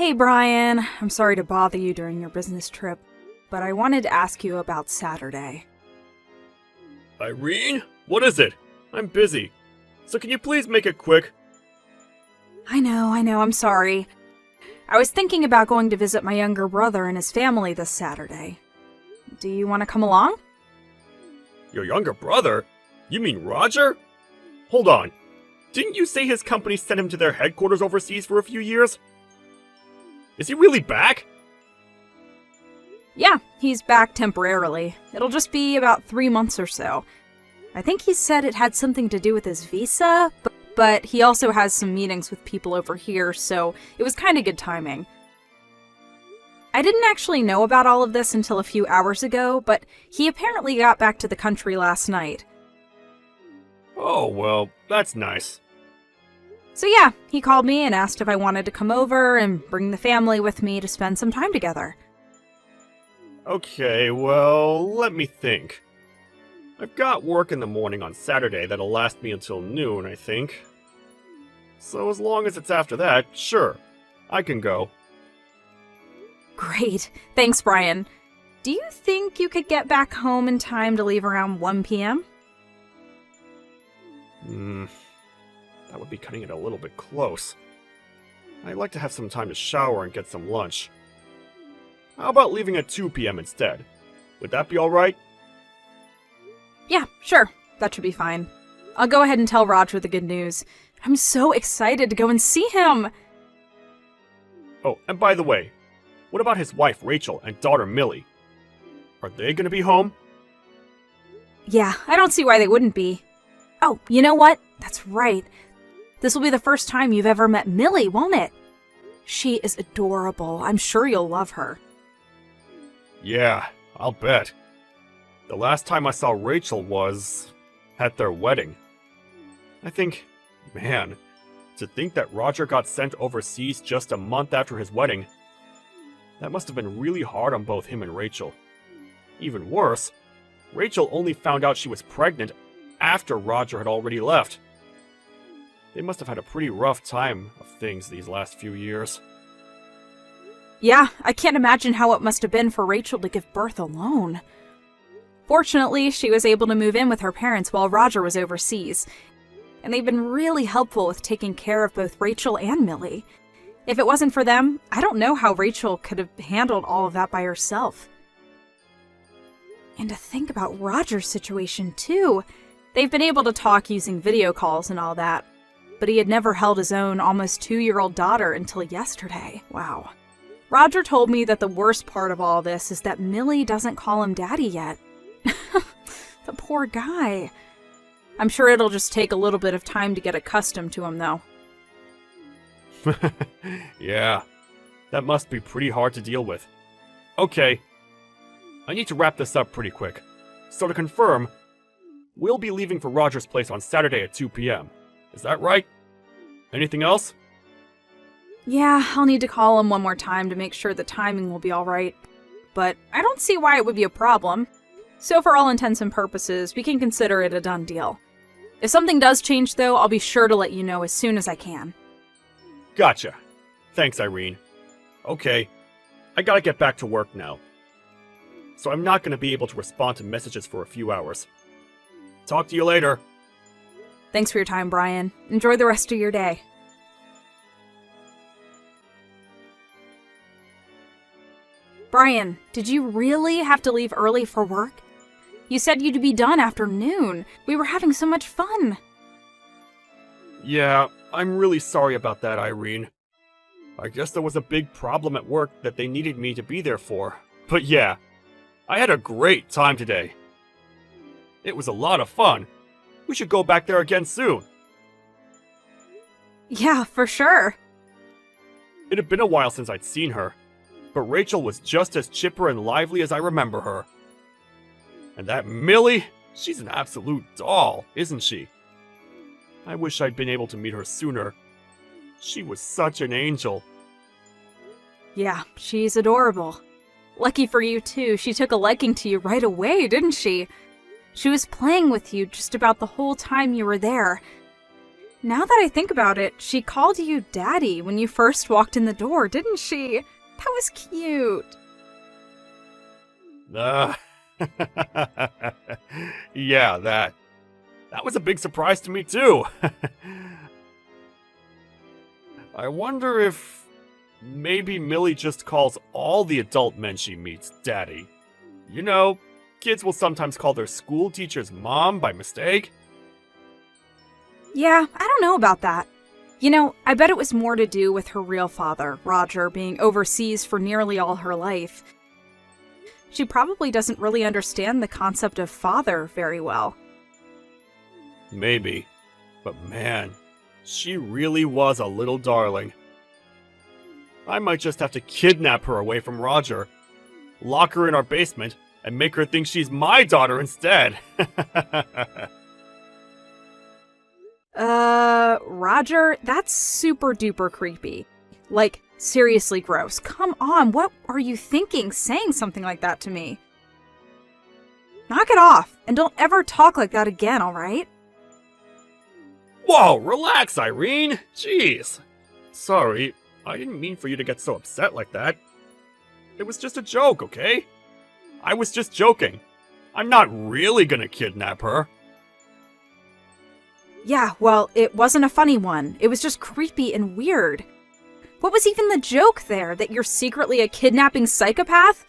Hey Brian, I'm sorry to bother you during your business trip, but I wanted to ask you about Saturday. Irene? What is it? I'm busy. So can you please make it quick? I know, I'm sorry. I was thinking about going to visit my younger brother and his family this Saturday. Do you want to come along? Your younger brother? You mean Roger? Hold on. Didn't you say his company sent him to their headquarters overseas for a few years? Is he really back? Yeah, he's back temporarily. It'll just be about 3 months or so. I think he said it had something to do with his visa, but he also has some meetings with people over here, so it was kind of good timing. I didn't actually know about all of this until a few hours ago, but he apparently got back to the country last night. Oh, well, that's nice. So yeah, he called me and asked if I wanted to come over and bring the family with me to spend some time together. Okay, well, let me think. I've got work in the morning on Saturday that'll last me until noon, I think. So as long as it's after that, sure, I can go. Great. Thanks, Brian. Do you think you could get back home in time to leave around 1 p.m.? That would be cutting it a little bit close. I'd like to have some time to shower and get some lunch. How about leaving at 2 p.m. instead? Would that be alright? Yeah, sure. That should be fine. I'll go ahead and tell Roger the good news. I'm so excited to go and see him! Oh, and by the way, what about his wife Rachel and daughter Millie? Are they gonna be home? Yeah, I don't see why they wouldn't be. Oh, you know what? That's right. This will be the first time you've ever met Millie, won't it? She is adorable. I'm sure you'll love her. Yeah, I'll bet. The last time I saw Rachel was at their wedding. I think, man, to think that Roger got sent overseas just a month after his wedding, that must have been really hard on both him and Rachel. Even worse, Rachel only found out she was pregnant after Roger had already left. They must have had a pretty rough time of things these last few years. Yeah, I can't imagine how it must have been for Rachel to give birth alone. Fortunately, she was able to move in with her parents while Roger was overseas, and they've been really helpful with taking care of both Rachel and Millie. If it wasn't for them, I don't know how Rachel could have handled all of that by herself. And to think about Roger's situation, too. They've been able to talk using video calls and all that, but he had never held his own almost 2-year-old daughter until yesterday. Wow. Roger told me that the worst part of all this is that Millie doesn't call him daddy yet. The poor guy. I'm sure it'll just take a little bit of time to get accustomed to him, though. Yeah, that must be pretty hard to deal with. Okay, I need to wrap this up pretty quick. So to confirm, we'll be leaving for Roger's place on Saturday at 2 p.m. Is that right? Anything else? Yeah, I'll need to call him one more time to make sure the timing will be alright. But I don't see why it would be a problem. So for all intents and purposes, we can consider it a done deal. If something does change though, I'll be sure to let you know as soon as I can. Gotcha. Thanks, Irene. Okay, I gotta get back to work now. So I'm not gonna be able to respond to messages for a few hours. Talk to you later. Thanks for your time, Brian. Enjoy the rest of your day. Brian, did you really have to leave early for work? You said you'd be done after noon. We were having so much fun. Yeah, I'm really sorry about that, Irene. I guess there was a big problem at work that they needed me to be there for. But yeah, I had a great time today. It was a lot of fun. We should go back there again soon. Yeah, for sure. It had been a while since I'd seen her, but Rachel was just as chipper and lively as I remember her. And that Millie, she's an absolute doll, isn't she? I wish I'd been able to meet her sooner. She was such an angel. Yeah, she's adorable. Lucky for you too, she took a liking to you right away, didn't she? She was playing with you just about the whole time you were there. Now that I think about it, she called you Daddy when you first walked in the door, didn't she? That was cute. Yeah, that was a big surprise to me too. I wonder if maybe Millie just calls all the adult men she meets Daddy. You know, kids will sometimes call their school teachers Mom by mistake. Yeah, I don't know about that. You know, I bet it was more to do with her real father, Roger, being overseas for nearly all her life. She probably doesn't really understand the concept of father very well. Maybe. But man, she really was a little darling. I might just have to kidnap her away from Roger, lock her in our basement, and make her think she's my daughter instead. Roger, that's super duper creepy. Like, seriously gross. Come on, what are you thinking saying something like that to me? Knock it off, and don't ever talk like that again, alright? Whoa, relax, Irene! Jeez! Sorry, I didn't mean for you to get so upset like that. It was just a joke, okay? I was just joking. I'm not really gonna kidnap her. Yeah, well, it wasn't a funny one. It was just creepy and weird. What was even the joke there? That you're secretly a kidnapping psychopath?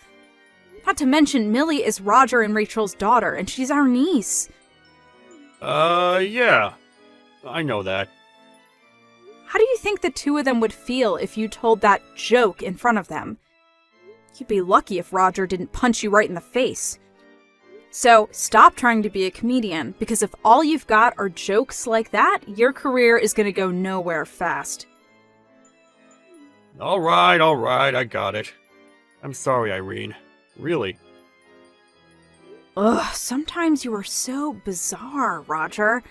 Not to mention, Millie is Roger and Rachel's daughter, and she's our niece. Yeah. I know that. How do you think the two of them would feel if you told that joke in front of them? You'd be lucky if Roger didn't punch you right in the face. So, stop trying to be a comedian, because if all you've got are jokes like that, your career is going to go nowhere fast. Alright, I got it. I'm sorry, Irene. Really. Ugh, sometimes you are so bizarre, Roger.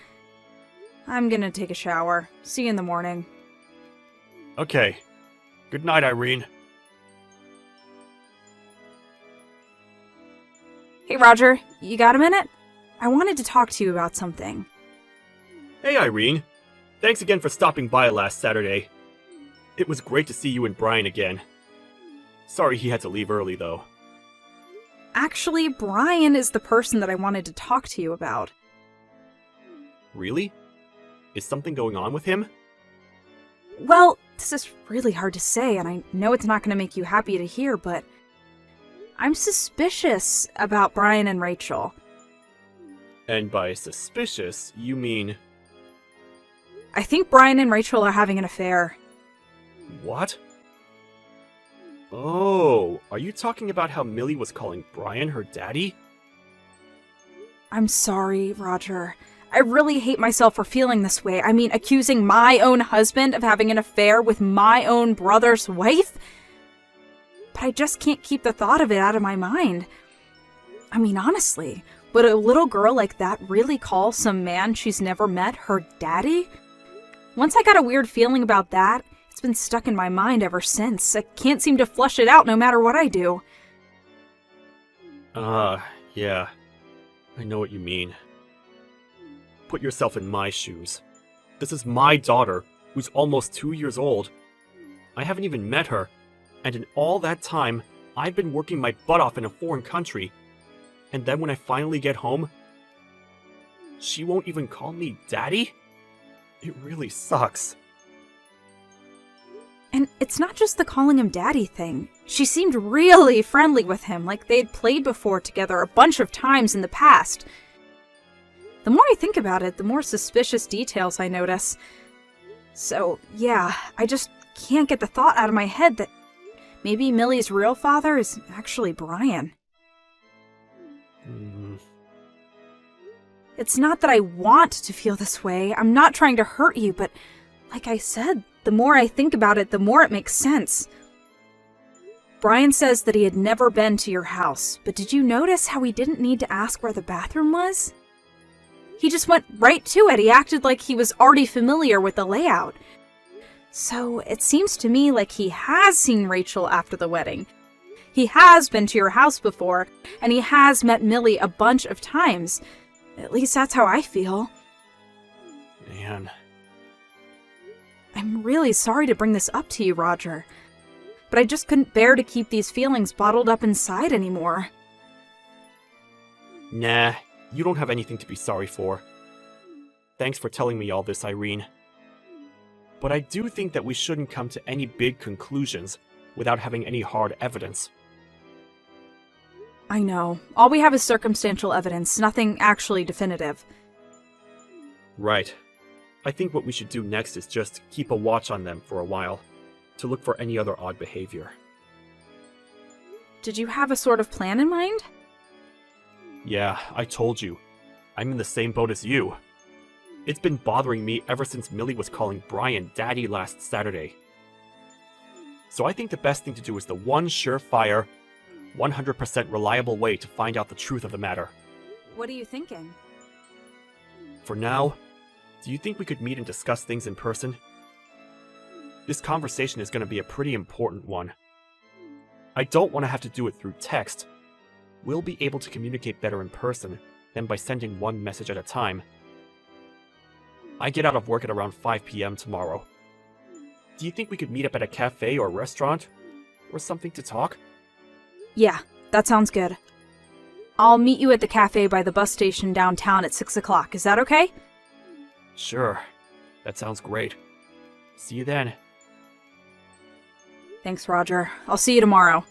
I'm gonna take a shower. See you in the morning. Okay. Good night, Irene. Hey, Roger, you got a minute? I wanted to talk to you about something. Hey, Irene. Thanks again for stopping by last Saturday. It was great to see you and Brian again. Sorry he had to leave early, though. Actually, Brian is the person that I wanted to talk to you about. Really? Is something going on with him? Well, this is really hard to say, and I know it's not going to make you happy to hear, but I'm suspicious about Brian and Rachel. And by suspicious, you mean... I think Brian and Rachel are having an affair. What? Oh, are you talking about how Millie was calling Brian her daddy? I'm sorry, Roger. I really hate myself for feeling this way. I mean, accusing my own husband of having an affair with my own brother's wife? But I just can't keep the thought of it out of my mind. I mean, honestly, would a little girl like that really call some man she's never met her daddy? Once I got a weird feeling about that, it's been stuck in my mind ever since. I can't seem to flush it out no matter what I do. Yeah. I know what you mean. Put yourself in my shoes. This is my daughter, who's almost 2 years old. I haven't even met her, and in all that time, I've been working my butt off in a foreign country. And then when I finally get home, she won't even call me daddy? It really sucks. And it's not just the calling him daddy thing. She seemed really friendly with him, like they'd played before together a bunch of times in the past. The more I think about it, the more suspicious details I notice. So, yeah, I just can't get the thought out of my head that maybe Millie's real father is actually Brian. It's not that I want to feel this way. I'm not trying to hurt you, but like I said, the more I think about it, the more it makes sense. Brian says that he had never been to your house, but did you notice how he didn't need to ask where the bathroom was? He just went right to it. He acted like he was already familiar with the layout. So it seems to me like he has seen Rachel after the wedding. He has been to your house before, and he has met Millie a bunch of times. At least that's how I feel. Man, I'm really sorry to bring this up to you, Roger. But I just couldn't bear to keep these feelings bottled up inside anymore. Nah, you don't have anything to be sorry for. Thanks for telling me all this, Irene. But I do think that we shouldn't come to any big conclusions without having any hard evidence. I know. All we have is circumstantial evidence, nothing actually definitive. Right. I think what we should do next is just keep a watch on them for a while, to look for any other odd behavior. Did you have a sort of plan in mind? Yeah, I told you. I'm in the same boat as you. It's been bothering me ever since Millie was calling Brian Daddy last Saturday. So I think the best thing to do is the one surefire, 100% reliable way to find out the truth of the matter. What are you thinking? For now, do you think we could meet and discuss things in person? This conversation is going to be a pretty important one. I don't want to have to do it through text. We'll be able to communicate better in person than by sending one message at a time. I get out of work at around 5 p.m. tomorrow. Do you think we could meet up at a cafe or restaurant? Or something to talk? Yeah, that sounds good. I'll meet you at the cafe by the bus station downtown at 6 o'clock. Is that okay? Sure. That sounds great. See you then. Thanks, Roger. I'll see you tomorrow.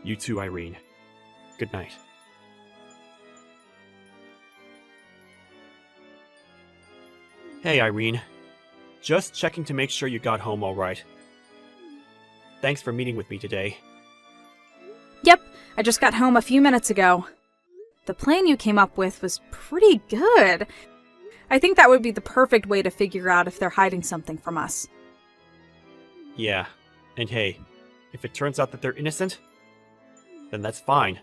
You too, Irene. Good night. Hey, Irene. Just checking to make sure you got home all right. Thanks for meeting with me today. Yep, I just got home a few minutes ago. The plan you came up with was pretty good. I think that would be the perfect way to figure out if they're hiding something from us. Yeah, and hey, if it turns out that they're innocent, then that's fine.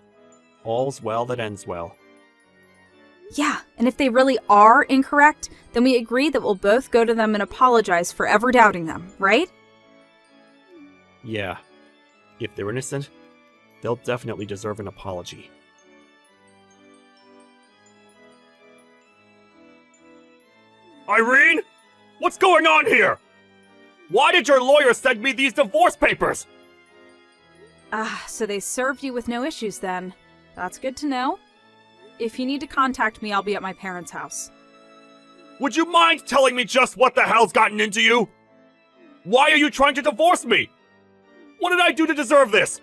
All's well that ends well. Yeah, and if they really are incorrect, then we agree that we'll both go to them and apologize for ever doubting them, right? Yeah. If they're innocent, they'll definitely deserve an apology. Irene? What's going on here? Why did your lawyer send me these divorce papers? So they served you with no issues then. That's good to know. If you need to contact me, I'll be at my parents' house. Would you mind telling me just what the hell's gotten into you? Why are you trying to divorce me? What did I do to deserve this?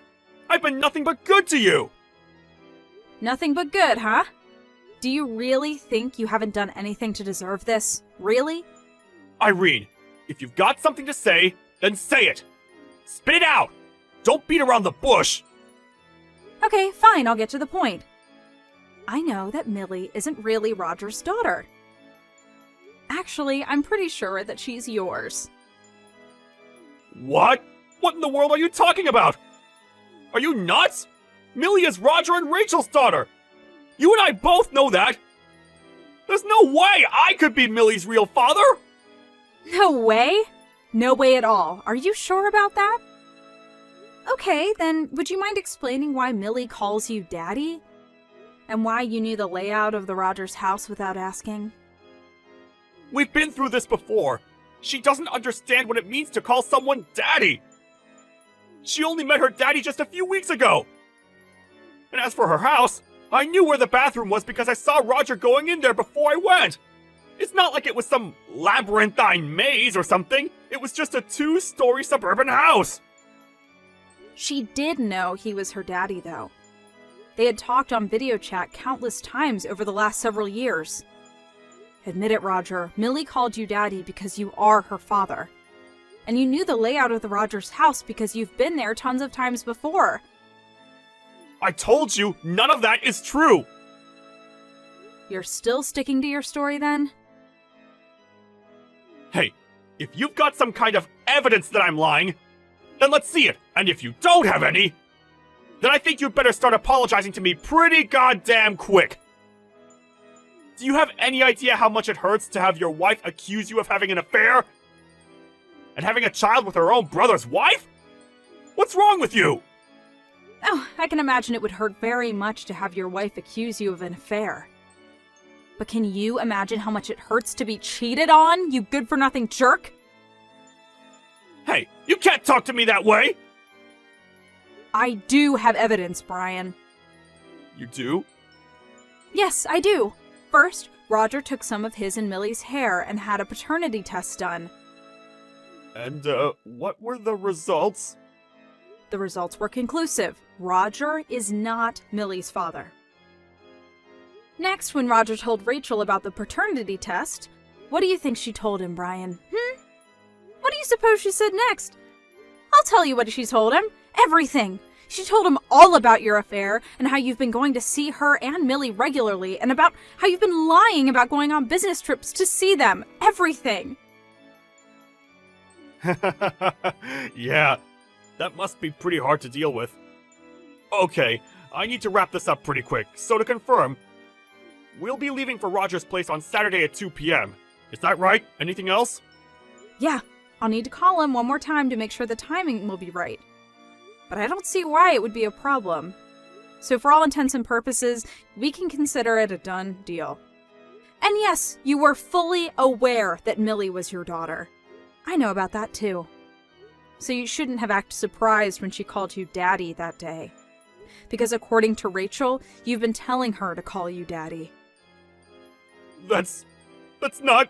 I've been nothing but good to you! Nothing but good, huh? Do you really think you haven't done anything to deserve this? Really? Irene, if you've got something to say, then say it! Spit it out! Don't beat around the bush! Okay, fine, I'll get to the point. I know that Millie isn't really Roger's daughter. Actually, I'm pretty sure that she's yours. What? What in the world are you talking about? Are you nuts? Millie is Roger and Rachel's daughter! You and I both know that! There's no way I could be Millie's real father! No way? No way at all. Are you sure about that? Okay, then would you mind explaining why Millie calls you Daddy? And why you knew the layout of the Rogers house without asking? We've been through this before. She doesn't understand what it means to call someone Daddy. She only met her daddy just a few weeks ago. And as for her house, I knew where the bathroom was because I saw Roger going in there before I went. It's not like it was some labyrinthine maze or something. It was just a 2-story suburban house. She did know he was her daddy, though. They had talked on video chat countless times over the last several years. Admit it, Roger, Millie called you Daddy because you are her father. And you knew the layout of the Rogers house because you've been there tons of times before. I told you, none of that is true! You're still sticking to your story, then? Hey, if you've got some kind of evidence that I'm lying, then let's see it. And if you don't have any, then I think you'd better start apologizing to me pretty goddamn quick. Do you have any idea how much it hurts to have your wife accuse you of having an affair? And having a child with her own brother's wife? What's wrong with you? Oh, I can imagine it would hurt very much to have your wife accuse you of an affair. But can you imagine how much it hurts to be cheated on, you good-for-nothing jerk? Hey, you can't talk to me that way! I do have evidence, Brian. You do? Yes, I do. First, Roger took some of his and Millie's hair and had a paternity test done. And, what were the results? The results were conclusive. Roger is not Millie's father. Next, when Roger told Rachel about the paternity test, what do you think she told him, Brian? What do you suppose she said next? I'll tell you what she told him. Everything. She told him all about your affair and how you've been going to see her and Millie regularly and about how you've been lying about going on business trips to see them. Everything. Yeah, that must be pretty hard to deal with. Okay, I need to wrap this up pretty quick, so to confirm, we'll be leaving for Roger's place on Saturday at 2 p.m. Is that right? Anything else? Yeah, I'll need to call him one more time to make sure the timing will be right. But I don't see why it would be a problem. So for all intents and purposes, we can consider it a done deal. And yes, you were fully aware that Millie was your daughter. I know about that too. So you shouldn't have acted surprised when she called you Daddy that day. Because according to Rachel, you've been telling her to call you Daddy. That's not...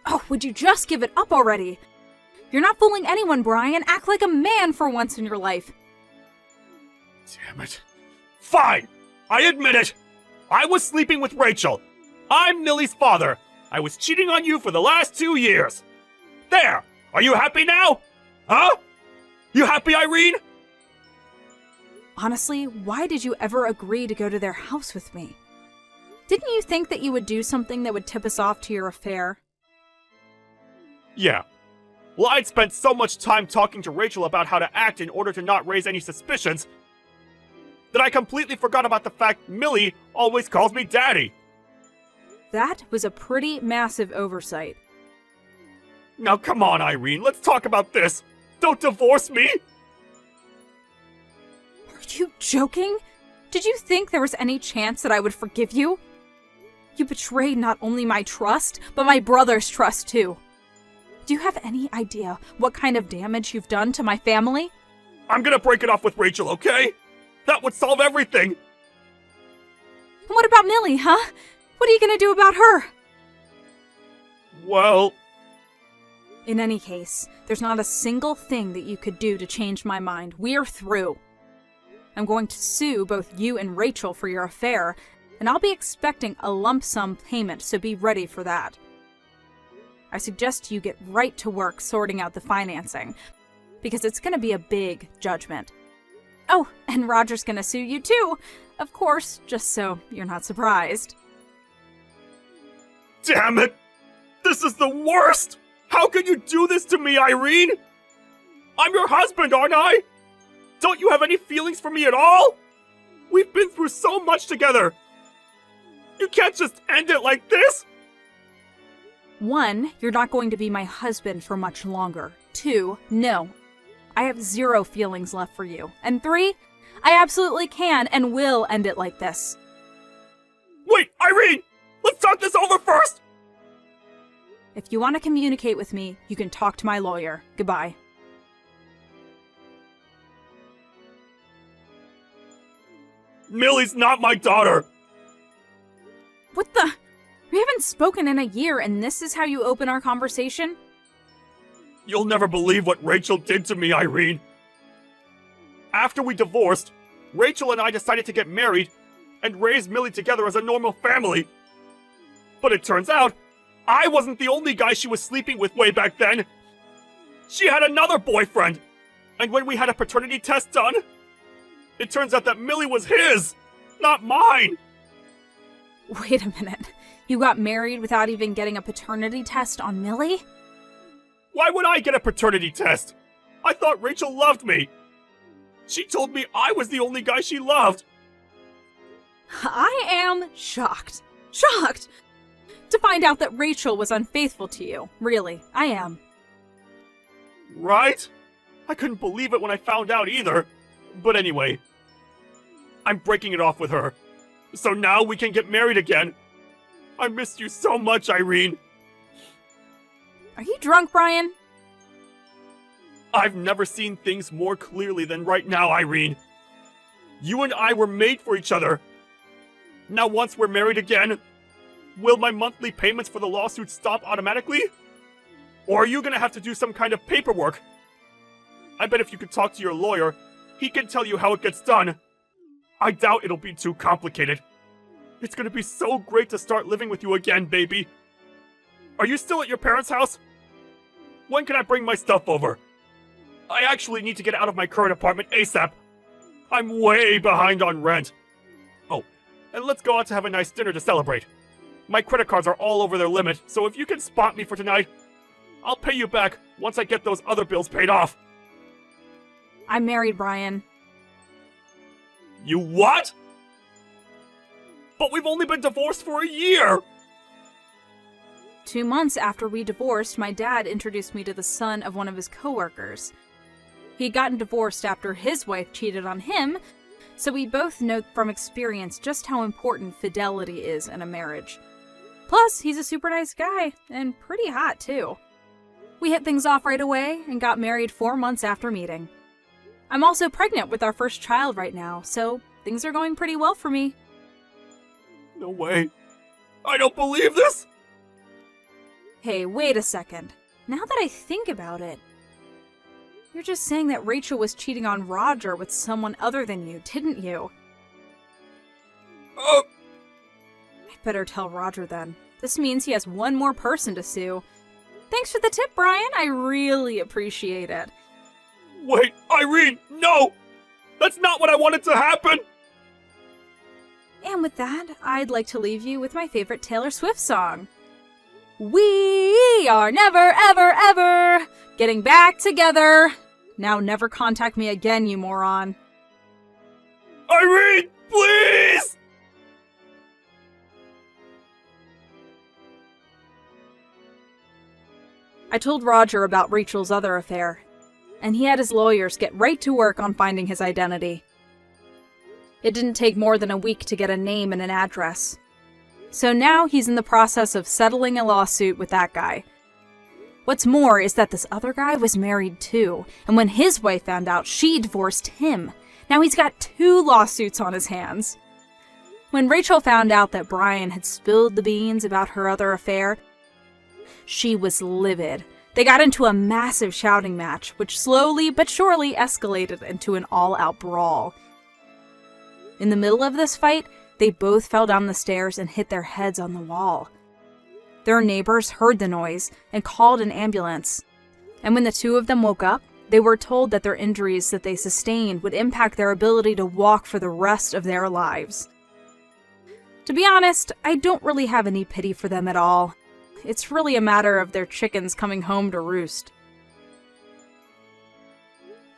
Oh, would you just give it up already? You're not fooling anyone, Brian. Act like a man for once in your life. Damn it. Fine! I admit it! I was sleeping with Rachel. I'm Millie's father. I was cheating on you for the last 2 years. There! Are you happy now? Huh? You happy, Irene? Honestly, why did you ever agree to go to their house with me? Didn't you think that you would do something that would tip us off to your affair? Yeah. Well, I'd spent so much time talking to Rachel about how to act in order to not raise any suspicions that I completely forgot about the fact Millie always calls me Daddy. That was a pretty massive oversight. Now come on, Irene, let's talk about this. Don't divorce me! Are you joking? Did you think there was any chance that I would forgive you? You betrayed not only my trust, but my brother's trust too. Do you have any idea what kind of damage you've done to my family? I'm gonna break it off with Rachel, okay? That would solve everything! And what about Millie, huh? What are you gonna do about her? Well... In any case, there's not a single thing that you could do to change my mind. We're through. I'm going to sue both you and Rachel for your affair, and I'll be expecting a lump sum payment, so be ready for that. I suggest you get right to work sorting out the financing, because it's going to be a big judgment. Oh, and Roger's going to sue you too, of course, just so you're not surprised. Damn it! This is the worst! How can you do this to me, Irene? I'm your husband, aren't I? Don't you have any feelings for me at all? We've been through so much together. You can't just end it like this! 1, you're not going to be my husband for much longer. 2, no. I have 0 feelings left for you. And 3, I absolutely can and will end it like this. Wait, Irene! Let's talk this over first! If you want to communicate with me, you can talk to my lawyer. Goodbye. Millie's not my daughter! What the? We haven't spoken in a year, and this is how you open our conversation? You'll never believe what Rachel did to me, Irene. After we divorced, Rachel and I decided to get married and raise Millie together as a normal family. But it turns out, I wasn't the only guy she was sleeping with way back then. She had another boyfriend. And when we had a paternity test done, it turns out that Millie was his, not mine. Wait a minute. You got married without even getting a paternity test on Millie? Why would I get a paternity test? I thought Rachel loved me. She told me I was the only guy she loved. I am shocked. Shocked! To find out that Rachel was unfaithful to you. Really, I am. Right? I couldn't believe it when I found out either. But anyway, I'm breaking it off with her. So now we can get married again. I miss you so much, Irene. Are you drunk, Brian? I've never seen things more clearly than right now, Irene. You and I were made for each other. Now once we're married again, will my monthly payments for the lawsuit stop automatically? Or are you gonna have to do some kind of paperwork? I bet if you could talk to your lawyer, he can tell you how it gets done. I doubt it'll be too complicated. It's gonna be so great to start living with you again, baby. Are you still at your parents' house? When can I bring my stuff over? I actually need to get out of my current apartment ASAP. I'm way behind on rent. Oh, and let's go out to have a nice dinner to celebrate. My credit cards are all over their limit, so if you can spot me for tonight, I'll pay you back once I get those other bills paid off. I'm married, Brian. You what? But we've only been divorced for a year! 2 months after we divorced, my dad introduced me to the son of one of his coworkers. He'd gotten divorced after his wife cheated on him, so we both know from experience just how important fidelity is in a marriage. Plus, he's a super nice guy, and pretty hot, too. We hit things off right away and got married 4 months after meeting. I'm also pregnant with our first child right now, so things are going pretty well for me. No way. I don't believe this! Hey, wait a second. Now that I think about it, you're just saying that Rachel was cheating on Roger with someone other than you, didn't you? I better tell Roger then. This means he has one more person to sue. Thanks for the tip, Brian. I really appreciate it. Wait, Irene, no! That's not what I wanted to happen! And with that, I'd like to leave you with my favorite Taylor Swift song. We are never, ever, ever getting back together. Now never contact me again, you moron. Irene, please! I told Roger about Rachel's other affair, and he had his lawyers get right to work on finding his identity. It didn't take more than a week to get a name and an address. So now he's in the process of settling a lawsuit with that guy. What's more is that this other guy was married too, and when his wife found out, she divorced him. Now he's got 2 lawsuits on his hands. When Rachel found out that Brian had spilled the beans about her other affair, she was livid. They got into a massive shouting match, which slowly but surely escalated into an all-out brawl. In the middle of this fight, they both fell down the stairs and hit their heads on the wall. Their neighbors heard the noise and called an ambulance. And when the 2 of them woke up, they were told that their injuries that they sustained would impact their ability to walk for the rest of their lives. To be honest, I don't really have any pity for them at all. It's really a matter of their chickens coming home to roost.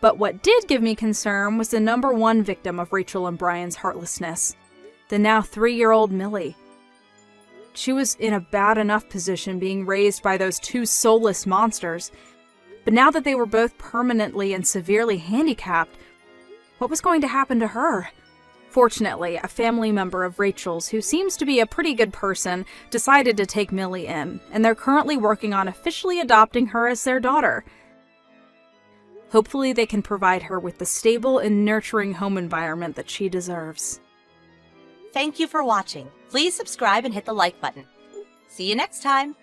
But what did give me concern was the number 1 victim of Rachel and Brian's heartlessness, the now 3-year-old Millie. She was in a bad enough position being raised by those 2 soulless monsters, but now that they were both permanently and severely handicapped, what was going to happen to her? Fortunately, a family member of Rachel's, who seems to be a pretty good person, decided to take Millie in, and they're currently working on officially adopting her as their daughter. Hopefully they can provide her with the stable and nurturing home environment that she deserves. Thank you for watching. Please subscribe and hit the like button. See you next time.